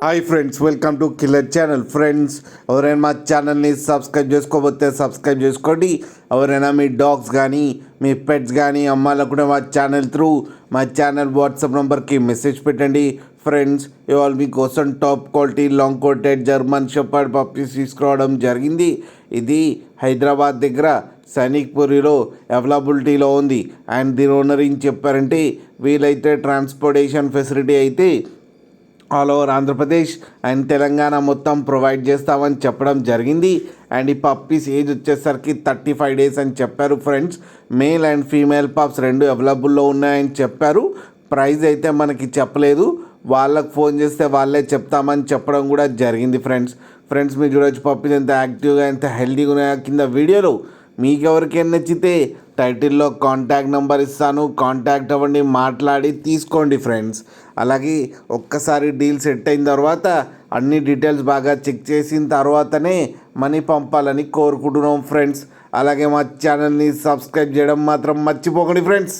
Hi friends, welcome to killer channel. Friends, ఎవరైనా మా ఛానల్ని సబ్స్క్రైబ్ చేసుకోకపోతే సబ్స్క్రైబ్ చేసుకోండి. ఎవరైనా మీ డాగ్స్ కానీ మీ పెట్స్ కానీ అమ్మాలనుకుంటే మా ఛానల్ త్రూ మా ఛానల్ వాట్సాప్ నెంబర్కి మెసేజ్ పెట్టండి. ఫ్రెండ్స్, ఇవాళ మీకోసం top quality long coated German shepherd puppies తీసుకురావడం జరిగింది. ఇది హైదరాబాద్ దగ్గర సైనిక్పురిలో అవైలబిలిటీలో ఉంది. అండ్ దీని ఓనర్ ఏం చెప్పారంటే, వీలైతే ట్రాన్స్పోర్టేషన్ ఫెసిలిటీ అయితే all over Andhra Pradesh and Telangana మొత్తం ప్రొవైడ్ చేస్తామని చెప్పడం జరిగింది. అండ్ ఈ పప్పీస్ ఏజ్ వచ్చేసరికి 35 days అని చెప్పారు. Friends, male and female pups రెండు అవైలబుల్లో ఉన్నాయని చెప్పారు. ప్రైస్ అయితే మనకి చెప్పలేదు, వాళ్ళకు ఫోన్ చేస్తే వాళ్ళే చెప్తామని చెప్పడం కూడా జరిగింది. ఫ్రెండ్స్ మీరు చూడవచ్చు పప్పీస్ ఎంత యాక్టివ్గా ఎంత హెల్తీగా ఉన్నాయో. కింద వీడియోలో మీకు ఎవరికైనా నచ్చితే టైటిల్లో కాంటాక్ట్ నెంబర్ ఇస్తాను, కాంటాక్ట్ అవ్వండి, మాట్లాడి తీసుకోండి. ఫ్రెండ్స్, అలాగే ఒక్కసారి డీల్ సెట్ అయిన తర్వాత అన్ని డీటెయిల్స్ బాగా చెక్ చేసిన తర్వాతనే మనీ పంపాలని కోరుకుంటున్నాం. ఫ్రెండ్స్, అలాగే మా ఛానల్ని సబ్స్క్రైబ్ చేయడం మాత్రం మర్చిపోకండి. ఫ్రెండ్స్.